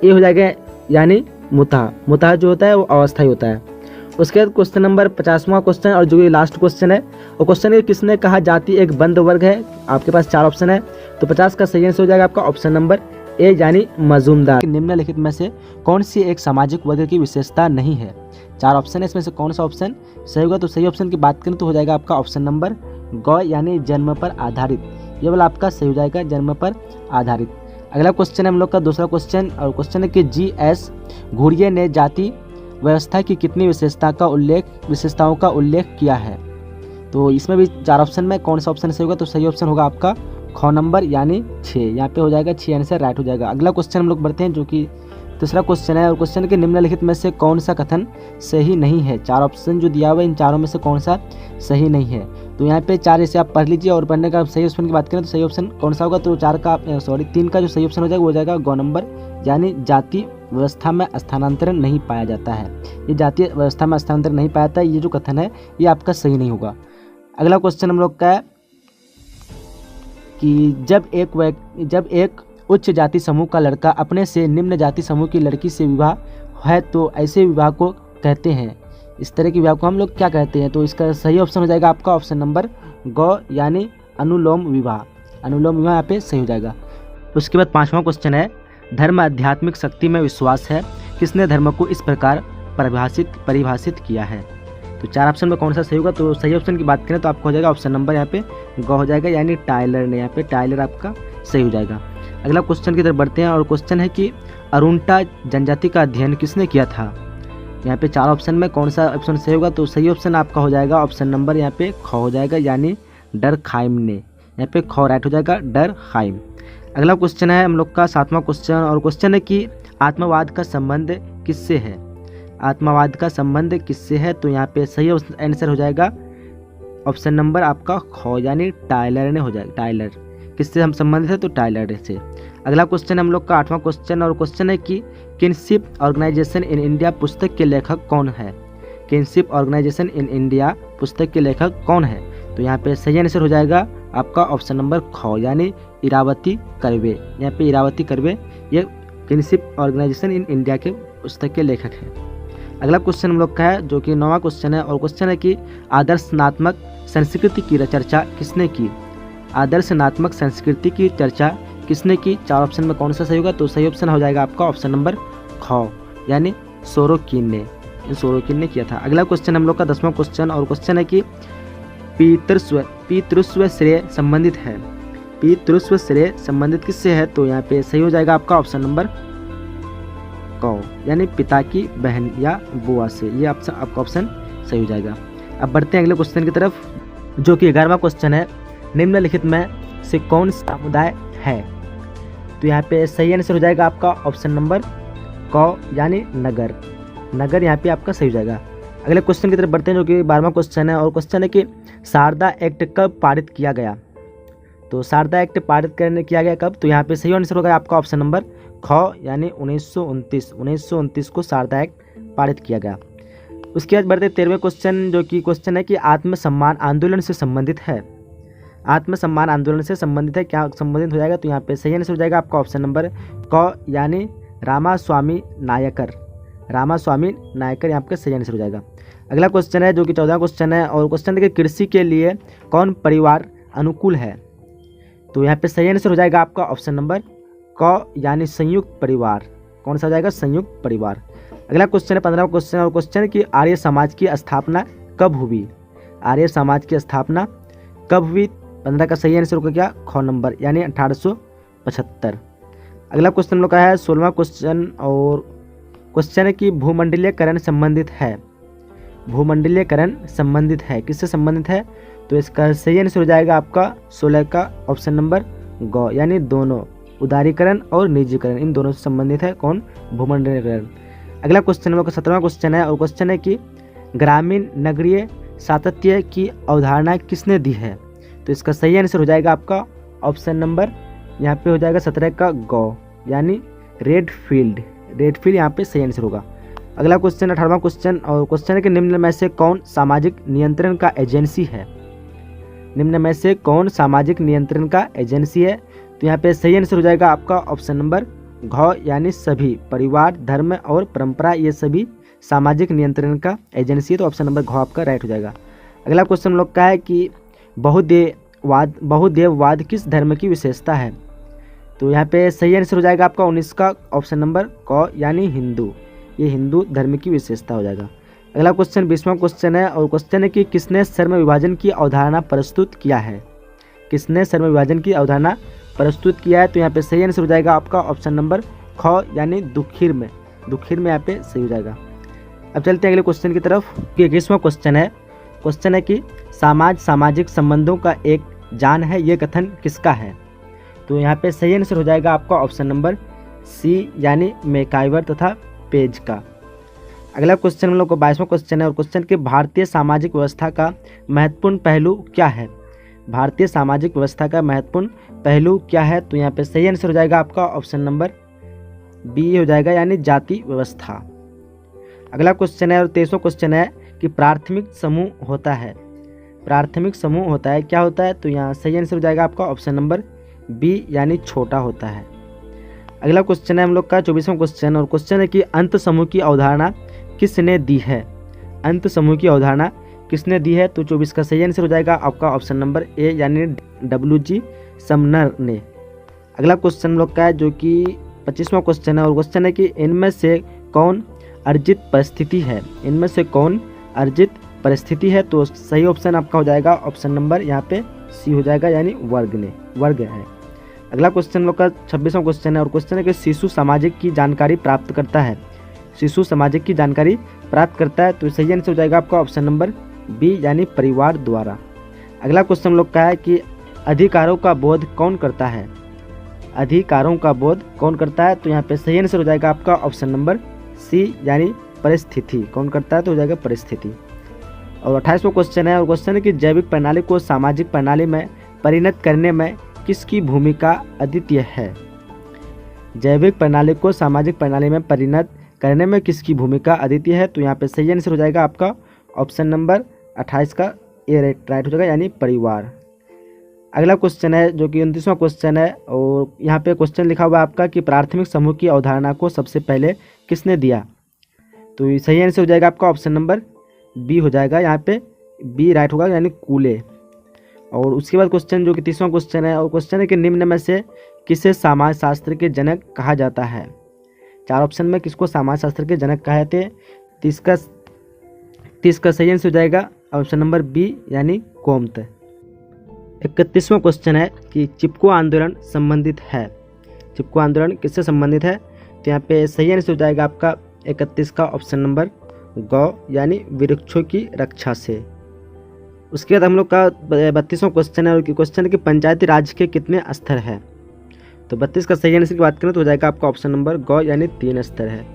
ए हो जाएगा यानी मुताह जो होता है वो अस्थायी होता है। उसके बाद क्वेश्चन नंबर 50वां क्वेश्चन और जो ये लास्ट क्वेश्चन है और क्वेश्चन है किसने कहा जाति एक बंद वर्ग है, आपके पास 4 ऑप्शन है, तो 50 का सही आंसर हो जाएगा आपका ऑप्शन नंबर ए यानी मजूमदार। निम्नलिखित में से कौन सी एक सामाजिक वर्ग की विशेषता नहीं है, 4 ऑप्शन है, इसमें से कौन सा ऑप्शन सही होगा, तो सही ऑप्शन की बात करें तो हो जाएगा आपका ऑप्शन नंबर ग यानी जन्म पर आधारित, ये वाला आपका सही हो जाएगा जन्म पर आधारित। अगला क्वेश्चन है हम लोग का दूसरा क्वेश्चन और क्वेश्चन है कि जी.एस. घुरिये ने जाति व्यवस्था की कितनी विशेषताओं का उल्लेख किया है, तो इसमें भी 4 ऑप्शन में कौन सा ऑप्शन सही होगा, तो सही ऑप्शन होगा आपका ख नंबर यानी 6, यहाँ पे हो जाएगा 6 आंसर राइट हो जाएगा। अगला क्वेश्चन हम लोग बढ़ते हैं जो कि दूसरा क्वेश्चन है, और क्वेश्चन के निम्नलिखित में से कौन सा कथन सही नहीं है। 4 ऑप्शन जो दिया हुआ है, इन चारों में से कौन सा सही नहीं है। तो यहाँ पे 4 ऐसे आप पढ़ लीजिए, और पढ़ने का सही ऑप्शन की बात करें तो सही ऑप्शन कौन सा होगा, तो 3 का जो सही ऑप्शन हो जाएगा वो हो जाएगा ग नंबर, यानी जाति व्यवस्था में स्थानांतरण नहीं पाया जाता है। ये जातीय व्यवस्था में स्थानांतरण नहीं पाया जाता है, ये जो कथन है ये आपका सही नहीं होगा। अगला क्वेश्चन हम लोग का है कि जब एक उच्च जाति समूह का लड़का अपने से निम्न जाति समूह की लड़की से विवाह है तो ऐसे विवाह को कहते हैं, इस तरह के विवाह को हम लोग क्या कहते हैं। तो इसका सही ऑप्शन हो जाएगा आपका ऑप्शन नंबर ग, यानी अनुलोम विवाह। अनुलोम विवाह यहाँ पे सही हो जाएगा। उसके बाद 5वां क्वेश्चन है, धर्म आध्यात्मिक शक्ति में विश्वास है, किसने धर्म को इस प्रकार परिभाषित किया है। तो 4 ऑप्शन में कौन सा सही होगा, तो सही ऑप्शन की बात करें तो आपको हो जाएगा ऑप्शन नंबर यहाँ पे ग हो जाएगा, यानी टाइलर ने, यहाँ पे टाइलर आपका सही हो जाएगा। अगला क्वेश्चन की तरफ बढ़ते हैं, और क्वेश्चन है कि अरुणता जनजाति का अध्ययन किसने किया था। यहाँ पे 4 ऑप्शन में कौन सा ऑप्शन सही होगा, तो सही ऑप्शन आपका हो जाएगा ऑप्शन नंबर यहाँ पे ख हो जाएगा, यानी डरखाइम ने, यहाँ पे ख राइट हो जाएगा, डरखाइम। अगला क्वेश्चन है हम लोग का 7वां क्वेश्चन, और क्वेश्चन है कि आत्मवाद का संबंध किससे है। आत्मवाद का संबंध किससे है, तो यहाँ पे सही आंसर हो जाएगा ऑप्शन नंबर आपका ख, यानी टाइलर ने हो जाएगा। टाइलर किससे हम संबंधित है, तो टाइलर से। अगला क्वेश्चन हम लोग का 8वां क्वेश्चन, और क्वेश्चन है कि किनशिप ऑर्गेनाइजेशन इन इंडिया पुस्तक के लेखक कौन है। किनशिप ऑर्गेनाइजेशन इन इंडिया पुस्तक के लेखक कौन है, तो यहाँ पे सही आंसर हो जाएगा आपका ऑप्शन नंबर ख, यानी इरावती कर्वे। यहाँ पे इरावती कर्वे ये किनशिप ऑर्गेनाइजेशन इन इंडिया के पुस्तक के लेखक हैं। अगला क्वेश्चन हम लोग का है जो कि 9वां क्वेश्चन है, और क्वेश्चन है कि आदर्शनात्मक संस्कृति की चर्चा किसने की। आदर्शनात्मक संस्कृति की चर्चा किसने की, 4 ऑप्शन में कौन सा सही होगा, तो सही ऑप्शन हो जाएगा आपका ऑप्शन नंबर ख, यानी सोरोकिन ने किया था। अगला क्वेश्चन हम लोग का 10वां क्वेश्चन, और क्वेश्चन है कि पितृस्व श्रेय संबंधित है। पितृस्व श्रेय संबंधित किससे है, तो यहाँ पे सही हो जाएगा आपका ऑप्शन नंबर क, यानी पिता की बहन या बुआ से। ये आपका ऑप्शन सही हो जाएगा। अब बढ़ते हैं अगले क्वेश्चन की तरफ जो कि 11वां क्वेश्चन है, निम्नलिखित में से कौन समुदाय है। तो यहाँ पे सही आंसर हो जाएगा आपका ऑप्शन नंबर क, यानी नगर। नगर यहाँ पे आपका सही हो जाएगा। अगले क्वेश्चन की तरफ बढ़ते हैं जो कि 12वां क्वेश्चन है, और क्वेश्चन है कि शारदा एक्ट कब पारित किया गया। तो शारदा एक्ट पारित किया गया कब, तो यहाँ पे सही आंसर होगा आपका ऑप्शन नंबर ख, यानी 1929 को शारदा एक्ट पारित किया गया। उसके बाद बढ़ते 13वें क्वेश्चन जो कि क्वेश्चन है कि आत्मसम्मान आंदोलन से संबंधित है। आत्मसम्मान आंदोलन से संबंधित है, क्या संबंधित हो जाएगा, तो यहाँ पे सही आंसर हो जाएगा आपका ऑप्शन नंबर क, यानी रामास्वामी नायकर। रामास्वामी नायकर यहाँ पे सही आंसर हो जाएगा। अगला क्वेश्चन है जो कि 14वां क्वेश्चन है, और क्वेश्चन है कि कृषि के लिए कौन परिवार अनुकूल है। तो यहाँ पे सही आंसर हो जाएगा आपका ऑप्शन नंबर क, यानी संयुक्त परिवार। कौन सा हो जाएगा, संयुक्त परिवार। अगला क्वेश्चन है 15वां क्वेश्चन, और क्वेश्चन है कि आर्य समाज की स्थापना कब हुई। आर्य समाज की स्थापना कब हुई, 15 का सही आंसर होगा क्या, ख नंबर, यानी 1875। अगला क्वेश्चन हम लोग का है 16वां क्वेश्चन, और क्वेश्चन है कि भूमंडलीयकरण संबंधित है। भूमंडलीयकरण संबंधित है, किससे संबंधित है, तो इसका सही आंसर हो जाएगा आपका 16 का ऑप्शन नंबर ग, यानी दोनों, उदारीकरण और निजीकरण, इन दोनों से संबंधित है कौन, भूमंडलीयकरण। अगला क्वेश्चन हम लोग का 17वां क्वेश्चन है, और क्वेश्चन है कि ग्रामीण नगरीय सातत्य की अवधारणा किसने दी है। तो इसका सही आंसर हो जाएगा आपका ऑप्शन नंबर यहाँ पे हो जाएगा 17 का ग, यानी रेडफील्ड। रेडफील्ड यहाँ पे सही आंसर होगा। अगला क्वेश्चन 18वां क्वेश्चन, और क्वेश्चन है कि निम्न में से कौन सामाजिक नियंत्रण का एजेंसी है। निम्न में से कौन सामाजिक नियंत्रण का एजेंसी है, तो यहाँ पे सही आंसर हो जाएगा आपका ऑप्शन नंबर घ, यानी सभी, परिवार, धर्म और परंपरा, ये सभी सामाजिक नियंत्रण का एजेंसी है। तो ऑप्शन नंबर घ आपका राइट हो जाएगा। अगला क्वेश्चन हम लोग का है कि बहुदेववाद किस धर्म की विशेषता है। तो यहाँ पे सही आंसर हो जाएगा आपका 19 का ऑप्शन नंबर क, यानी हिंदू। ये हिंदू धर्म की विशेषता हो जाएगा। अगला क्वेश्चन 20वां क्वेश्चन है, और क्वेश्चन है कि किसने श्रम विभाजन की अवधारणा प्रस्तुत किया है। किसने श्रम विभाजन की अवधारणा प्रस्तुत किया है, तो यहाँ पे सही आंसर हो जाएगा आपका ऑप्शन नंबर ख, यानी दुखीर में। दुखीर में यहाँ पे सही हो जाएगा। अब चलते हैं अगले क्वेश्चन की तरफ। 21वां क्वेश्चन है, क्वेश्चन है कि सामाजिक संबंधों का एक जान है, ये कथन किसका है। तो यहाँ पे सही आंसर हो जाएगा आपका ऑप्शन नंबर सी यानी मैकाइवर तथा पेज का। अगला क्वेश्चन हम लोग को 22वां क्वेश्चन है और क्वेश्चन के भारतीय सामाजिक व्यवस्था का महत्वपूर्ण पहलू क्या है। भारतीय सामाजिक व्यवस्था का महत्वपूर्ण पहलू क्या है, तो यहाँ पे सही आंसर हो जाएगा आपका ऑप्शन नंबर बी हो जाएगा यानी जाति व्यवस्था। अगला क्वेश्चन है और 23वां क्वेश्चन है कि प्राथमिक समूह होता है। प्राथमिक समूह होता है, क्या होता है, तो यहाँ सही आंसर हो जाएगा आपका ऑप्शन नंबर बी यानी छोटा होता है। अगला क्वेश्चन है हम लोग का 24वां क्वेश्चन और क्वेश्चन है कि अंत समूह की अवधारणा किसने दी है। अंत समूह की अवधारणा किसने दी है, तो 24 का सही आंसर हो जाएगा आपका ऑप्शन नंबर ए यानी WG समनर ने। अगला क्वेश्चन हम लोग का है जो कि 25वां क्वेश्चन है और क्वेश्चन है कि इनमें से कौन अर्जित परिस्थिति है। इनमें से कौन अर्जित परिस्थिति है, तो सही ऑप्शन आपका हो जाएगा ऑप्शन नंबर यहाँ पे सी हो जाएगा यानी वर्ग है। अगला क्वेश्चन हम लोग का 26वां क्वेश्चन है और क्वेश्चन है कि शिशु सामाजिक की जानकारी प्राप्त करता है। शिशु सामाजिक की जानकारी प्राप्त करता है, तो सही आंसर हो जाएगा आपका ऑप्शन नंबर बी यानी परिवार द्वारा। अगला क्वेश्चन हम लोग का है कि अधिकारों का बोध कौन करता है। अधिकारों का बोध कौन करता है, तो यहाँ पे सही आंसर हो जाएगा आपका ऑप्शन नंबर सी यानी परिस्थिति। कौन करता है, तो हो जाएगा परिस्थिति। और 28वां क्वेश्चन है और क्वेश्चन है कि जैविक प्रणाली को सामाजिक प्रणाली में परिणत करने में किसकी भूमिका अद्वितीय है। जैविक प्रणाली को सामाजिक प्रणाली में परिणत करने में किसकी भूमिका अद्वितीय है, तो यहाँ पे सही आंसर हो जाएगा आपका ऑप्शन नंबर 28 का ए राइट हो जाएगा यानी परिवार। अगला क्वेश्चन है जो कि 29वां क्वेश्चन है और यहाँ पे क्वेश्चन लिखा हुआ है आपका कि प्राथमिक समूह की अवधारणा को सबसे पहले किसने दिया, तो सही आंसर हो जाएगा आपका ऑप्शन नंबर बी हो जाएगा, यहाँ पे बी राइट होगा यानी कूले। और उसके बाद क्वेश्चन जो कि 30वां क्वेश्चन है और क्वेश्चन है कि निम्न में से किसे समाज शास्त्र के जनक कहा जाता है। 4 ऑप्शन में किसको समाज शास्त्र के जनक कहे थे, 30 का सही आंसर हो जाएगा ऑप्शन नंबर बी यानी कोम्त। 31वां क्वेश्चन है कि चिपको आंदोलन संबंधित है। चिपको आंदोलन किससे संबंधित है, तो यहाँ पे सही आंसर हो जाएगा आपका 31 का ऑप्शन नंबर गौ यानी वृक्षों की रक्षा से। उसके बाद हम लोग का 32वां क्वेश्चन है और क्वेश्चन है कि पंचायती राज के कितने स्तर है, तो 32 का सही आंसर की बात करें तो हो जाएगा आपका ऑप्शन नंबर गौ यानी 3 स्तर है।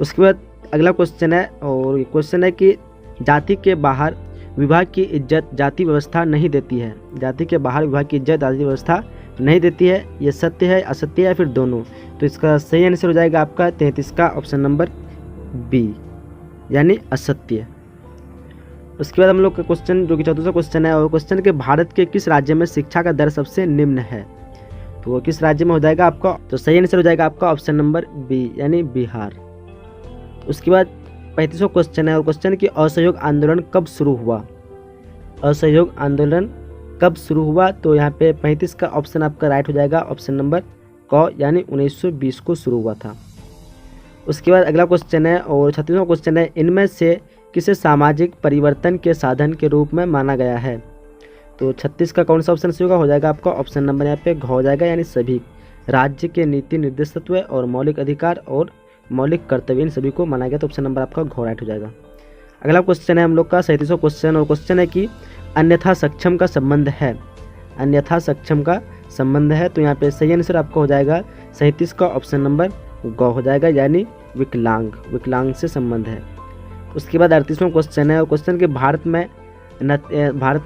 उसके बाद अगला क्वेश्चन है और क्वेश्चन है कि जाति के बाहर विवाह की इज्जत जाति व्यवस्था नहीं देती है। जाति के बाहर विवाह की इज्जत जाति व्यवस्था नहीं देती है, ये सत्य है, असत्य है या फिर दोनों, तो इसका सही आंसर हो जाएगा आपका 33 का ऑप्शन नंबर बी यानी असत्य। उसके बाद हम लोग का क्वेश्चन जो कि 34वां क्वेश्चन है और क्वेश्चन के भारत के किस राज्य में शिक्षा का दर सबसे निम्न है, तो वो किस राज्य में हो जाएगा आपका, तो सही आंसर हो जाएगा आपका ऑप्शन नंबर बी यानी बिहार। उसके बाद 35वां क्वेश्चन है और क्वेश्चन की असहयोग आंदोलन कब शुरू हुआ। असहयोग आंदोलन कब शुरू हुआ, तो यहाँ पे 35 का ऑप्शन आपका राइट हो जाएगा ऑप्शन नंबर क यानी 1920 को शुरू हुआ था। उसके बाद अगला क्वेश्चन है और 36वां क्वेश्चन है इनमें से किसे सामाजिक परिवर्तन के साधन के रूप में माना गया है, तो 36 का कौन सा ऑप्शन सही होगा, हो जाएगा आपका ऑप्शन नंबर यहाँ पे घ हो जाएगा यानी सभी। राज्य के नीति निर्देशत्व और मौलिक अधिकार और मौलिक कर्तव्य इन सभी को माना गया, तो ऑप्शन नंबर आपका घ राइट हो जाएगा। अगला क्वेश्चन है हम लोग का 37वां क्वेश्चन और क्वेश्चन है कि अन्यथा सक्षम का संबंध है। अन्यथा सक्षम का संबंध है, तो यहाँ पे सही आंसर आपका हो जाएगा 37 का ऑप्शन नंबर ग हो जाएगा यानी विकलांग से संबंध है। उसके बाद 38वां क्वेश्चन है और क्वेश्चन के भारत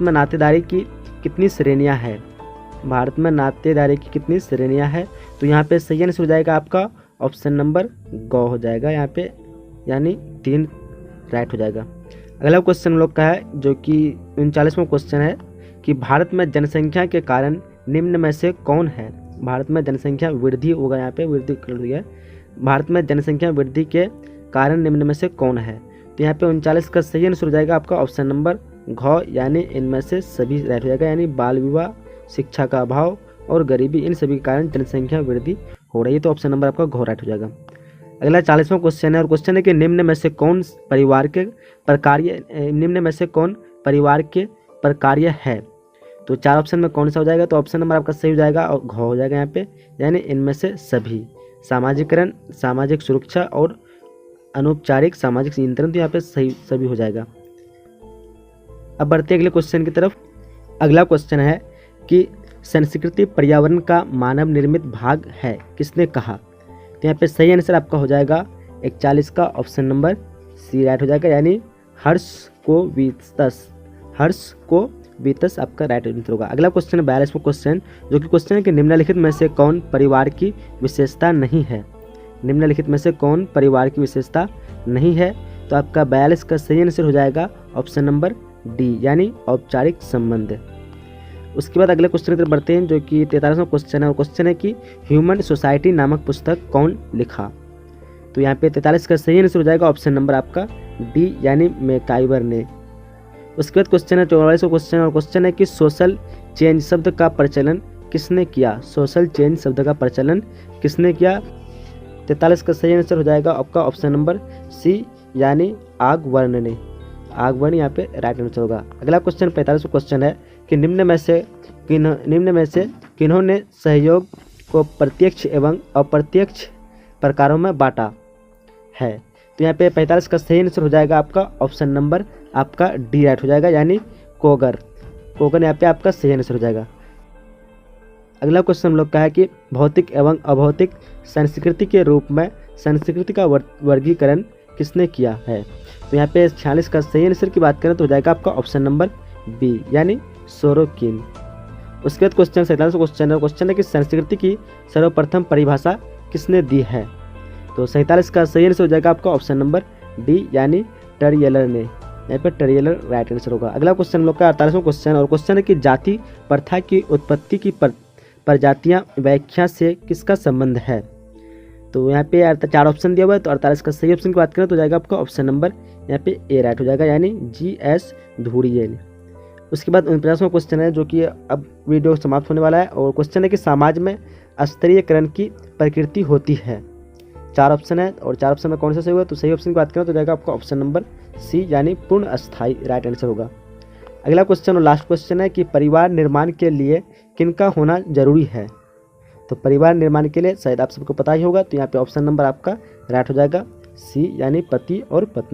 में नातेदारी की कितनी श्रेणियां हैं। भारत में नातेदारी की कितनी श्रेणियां हैं, तो यहाँ पे सही आंसर हो जाएगा आपका ऑप्शन नंबर ग हो जाएगा यहाँ पे यानी 3 राइट हो जाएगा। अगला क्वेश्चन हम लोग का है जो कि 39वां क्वेश्चन है कि भारत में जनसंख्या के कारण निम्न में से कौन है। भारत में जनसंख्या वृद्धि होगा, यहाँ पे वृद्धि कर दिया है। भारत में जनसंख्या वृद्धि के कारण निम्न में से कौन है, तो यहाँ पे 39 का सही आंसर हो जाएगा आपका ऑप्शन नंबर घ यानी इनमें से सभी राइट हो जाएगा यानी बाल विवाह, शिक्षा का अभाव और गरीबी, इन सभी के कारण जनसंख्या वृद्धि हो रही है, तो ऑप्शन नंबर आपका घ राइट हो जाएगा। अगला 40वां क्वेश्चन है और क्वेश्चन है कि निम्न में से कौन परिवार के प्रकार्य है, तो 4 ऑप्शन में कौन सा हो जाएगा, तो ऑप्शन नंबर आपका सही हो जाएगा और घ हो जाएगा यहाँ पे यानी इनमें से सभी। सामाजिकरण, सामाजिक सुरक्षा और अनौपचारिक सामाजिक नियंत्रण, तो यहाँ पे सही सभी हो जाएगा। अब बढ़ते अगले क्वेश्चन की तरफ। अगला क्वेश्चन है कि संस्कृति पर्यावरण का मानव निर्मित भाग है, किसने कहा? तो यहाँ पे सही आंसर आपका हो जाएगा 41 का ऑप्शन नंबर सी राइट हो जाएगा, यानी हर्ष को वीतस आपका राइट आंसर होगा। अगला क्वेश्चन है 42वां क्वेश्चन, जो कि क्वेश्चन है कि निम्नलिखित में से कौन परिवार की विशेषता नहीं है? निम्नलिखित में से कौन परिवार की विशेषता नहीं है? तो आपका 42 का सही आंसर हो जाएगा ऑप्शन नंबर डी, यानी औपचारिक संबंध। उसके बाद अगले क्वेश्चन की तरफ बढ़ते हैं, जो कि 43वां क्वेश्चन है, और क्वेश्चन है कि ह्यूमन सोसाइटी नामक पुस्तक कौन लिखा? तो यहाँ पे 43 का सही आंसर हो जाएगा ऑप्शन नंबर आपका डी, यानी मैकाइवर ने। उसके बाद क्वेश्चन है 44वां क्वेश्चन, और क्वेश्चन है कि सोशल चेंज शब्द का प्रचलन किसने किया? सोशल चेंज शब्द का प्रचलन किसने किया? 43 का सही आंसर हो जाएगा आपका ऑप्शन नंबर सी, यानी आगवर्ण ने। आगवर्ण यहाँ पे राइट आंसर होगा। अगला क्वेश्चन 45वां क्वेश्चन है कि निम्न में से किन्होंने सहयोग को प्रत्यक्ष एवं अप्रत्यक्ष प्रकारों में बांटा है? तो यहाँ पे 45 का सही आंसर हो जाएगा आपका ऑप्शन नंबर आपका डी राइट हो जाएगा, यानी कोगर यहाँ पे आपका सही आंसर हो जाएगा। अगला क्वेश्चन हम लोग का है कि भौतिक एवं अभौतिक संस्कृति के रूप में संस्कृति का वर्गीकरण किसने किया है? तो यहाँ पे 46 का सही आंसर की बात करें तो हो जाएगा आपका ऑप्शन नंबर बी, यानी सोरोकिन। उसके बाद क्वेश्चन 47वां क्वेश्चन है कि संस्कृति की सर्वप्रथम परिभाषा किसने दी है? तो 47 का सही आंसर हो जाएगा आपका ऑप्शन नंबर डी, यानी टरियलर ने। यहाँ पे टरियलर राइट आंसर होगा। अगला क्वेश्चन हम लोग का 48वां क्वेश्चन, और क्वेश्चन है कि जाति प्रथा की उत्पत्ति की प्रजातियां व्याख्या से किसका संबंध है? तो यहाँ पे 4 ऑप्शन दिया हुआ है, तो 48 का सही ऑप्शन की बात करें तो जाएगा आपका ऑप्शन नंबर यहाँ पे ए राइट हो जाएगा, यानी GS धुरियन। उसके बाद 49वां क्वेश्चन है, जो कि अब वीडियो समाप्त होने वाला है, और क्वेश्चन है कि समाज में स्तरीयकरण की प्रकृति होती है। 4 ऑप्शन है, और 4 ऑप्शन में कौन सा सही होगा? तो सही ऑप्शन की बात करें तो जाएगा आपका ऑप्शन नंबर सी, यानी पूर्ण अस्थायी राइट आंसर होगा। अगला क्वेश्चन और लास्ट क्वेश्चन है कि परिवार निर्माण के लिए किनका होना जरूरी है? तो परिवार निर्माण के लिए शायद आप सबको पता ही होगा, तो यहाँ पे ऑप्शन नंबर आपका राइट हो जाएगा सी, यानी पति और पत्नी।